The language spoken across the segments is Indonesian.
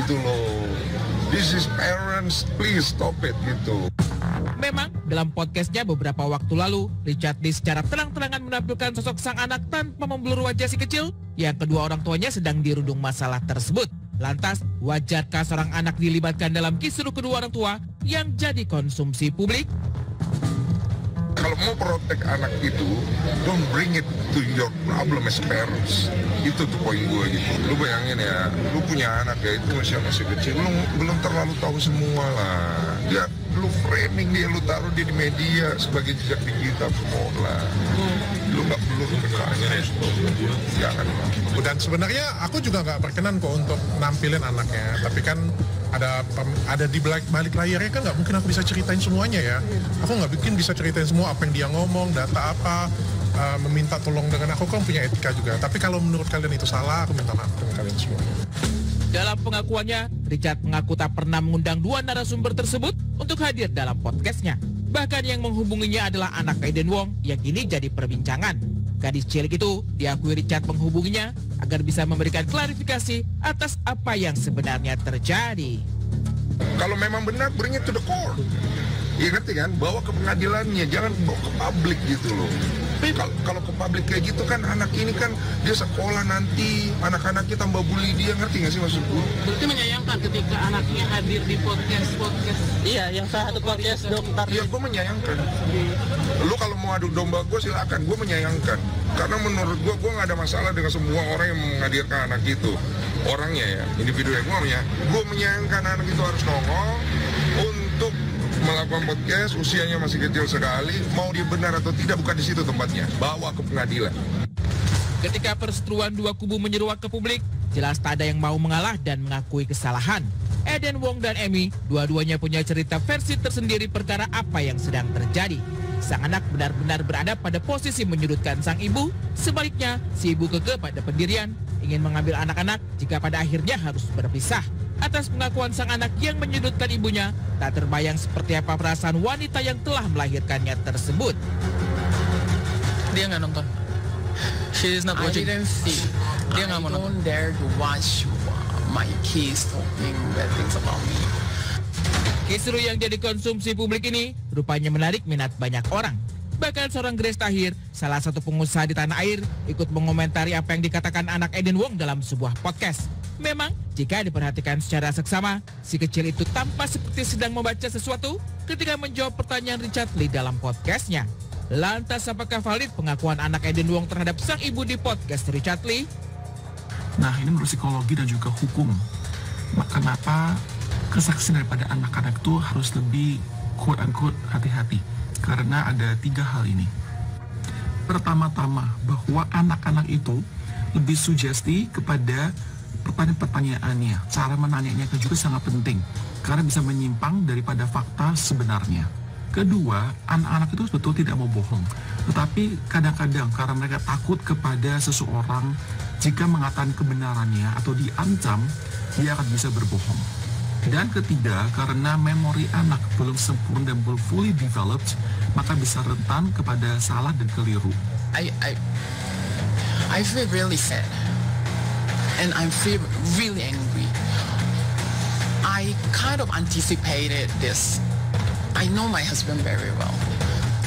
gitu loh. This is parents, please stop it gitu. Memang dalam podcastnya beberapa waktu lalu, Richard Lee secara terang-terangan menampilkan sosok sang anak tanpa memblur wajah si kecil yang kedua orang tuanya sedang dirundung masalah tersebut. Lantas, wajarkah seorang anak dilibatkan dalam kisruh kedua orang tua yang jadi konsumsi publik? Kalau mau protek anak itu, don't bring it to your problem as parents. Itu tuh poin gue gitu. Lu bayangin ya, lu punya anak ya, itu masih kecil, lu belum terlalu tahu semua lah. Dia, lu framing dia, lu taruh dia di media sebagai jejak digital semua lah. Lu nggak perlu bertanya, jangan lah. Dan sebenarnya aku juga nggak berkenan kok untuk nampilin anaknya, tapi kan ada di balik layarnya kan nggak mungkin aku bisa ceritain semuanya ya. Aku nggak bikin bisa ceritain semua apa yang dia ngomong, data apa, meminta tolong dengan aku kan punya etika juga. Tapi kalau menurut kalian itu salah, aku minta maaf dengan kalian semua. Dalam pengakuannya, Richard mengaku tak pernah mengundang dua narasumber tersebut untuk hadir dalam podcastnya. Bahkan yang menghubunginya adalah anak Eden Wong yang kini jadi perbincangan. Gadis cilik itu diakui Richard menghubunginya agar bisa memberikan klarifikasi atas apa yang sebenarnya terjadi. Kalau memang benar, bring it to the court. Iya ngerti kan? Bawa ke pengadilannya, jangan bawa ke publik gitu loh. Kalau ke publik kayak gitu kan anak ini kan dia sekolah nanti, anak-anaknya tambah bully dia, ngerti gak sih maksud gue? Berarti menyayangkan ketika anaknya hadir di podcast. Iya, yang satu podcast dokter. Iya, gue menyayangkan. Lu kalau mau adu domba gue silakan, gue menyayangkan. Karena menurut gue gak ada masalah dengan semua orang yang menghadirkan anak itu. Orangnya ya, individunya gue menyayangkan anak itu harus nongol untuk melakukan podcast, usianya masih kecil sekali, mau dia benar atau tidak bukan di situ tempatnya, bawa ke pengadilan. Ketika perseteruan dua kubu menyeruak ke publik, jelas tak ada yang mau mengalah dan mengakui kesalahan. Eden Wong dan Amy, dua-duanya punya cerita versi tersendiri perkara apa yang sedang terjadi. Sang anak benar-benar berada pada posisi menyudutkan sang ibu, sebaliknya si ibu kekeh pada pendirian, ingin mengambil anak-anak jika pada akhirnya harus berpisah. Atas pengakuan sang anak yang menyudutkan ibunya, tak terbayang seperti apa perasaan wanita yang telah melahirkannya tersebut. Dia nggak nonton. She is not watching. I didn't see. Dia nggak mau nonton. I don't dare to watch my kids talking bad things about me. Kisruh yang jadi konsumsi publik ini rupanya menarik minat banyak orang. Bahkan seorang Grace Tahir, salah satu pengusaha di tanah air, ikut mengomentari apa yang dikatakan anak Eden Wong dalam sebuah podcast. Memang, jika diperhatikan secara seksama, si kecil itu tampak seperti sedang membaca sesuatu ketika menjawab pertanyaan Richard Lee dalam podcastnya. Lantas apakah valid pengakuan anak Eden Wong terhadap sang ibu di podcast Richard Lee? Nah, ini menurut psikologi dan juga hukum. Kenapa kesaksian daripada anak-anak itu harus lebih quote-unquote hati-hati? Karena ada 3 hal ini. Pertama-tama, bahwa anak-anak itu lebih sugesti kepada pertanyaan-pertanyaannya. Cara menanyanya juga sangat penting, karena bisa menyimpang daripada fakta sebenarnya. Kedua, anak-anak itu betul tidak mau bohong. Tetapi kadang-kadang karena mereka takut kepada seseorang, jika mengatakan kebenarannya atau diancam, dia akan bisa berbohong. Dan ketiga, karena memori anak belum sempurna dan belum fully developed, maka bisa rentan kepada salah dan keliru. I feel really sad. And I feel really angry. I kind of anticipated this. I know my husband very well.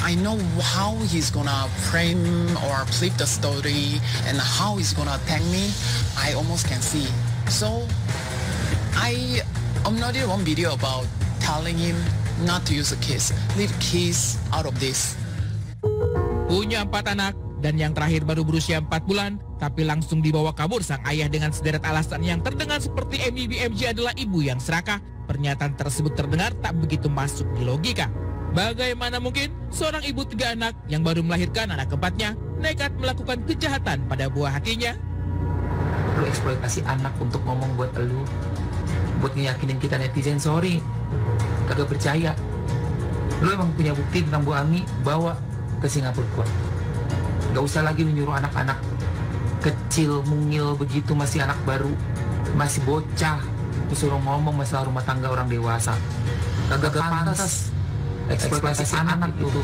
I know how he's gonna frame or flip the story and how he's gonna attack me. I almost can see. So, I uploaded one video about telling him not to use a kiss. Leave kiss out of this. Punya 4 anak dan yang terakhir baru berusia 4 bulan, tapi langsung dibawa kabur sang ayah dengan sederet alasan yang terdengar seperti MBMG adalah ibu yang serakah. Pernyataan tersebut terdengar tak begitu masuk di logika. Bagaimana mungkin seorang ibu 3 anak yang baru melahirkan anak keempatnya nekat melakukan kejahatan pada buah hatinya? Lu eksploitasi anak untuk ngomong buat elu, buat ngeyakinin kita netizen, sorry, kagak percaya. Lu emang punya bukti tentang Bu Ami, bawa ke Singapura. Gak usah lagi menyuruh anak-anak kecil, mungil begitu, masih anak baru, masih bocah, disuruh ngomong masalah rumah tangga orang dewasa. Kagak pantas eksploitasi anak itu.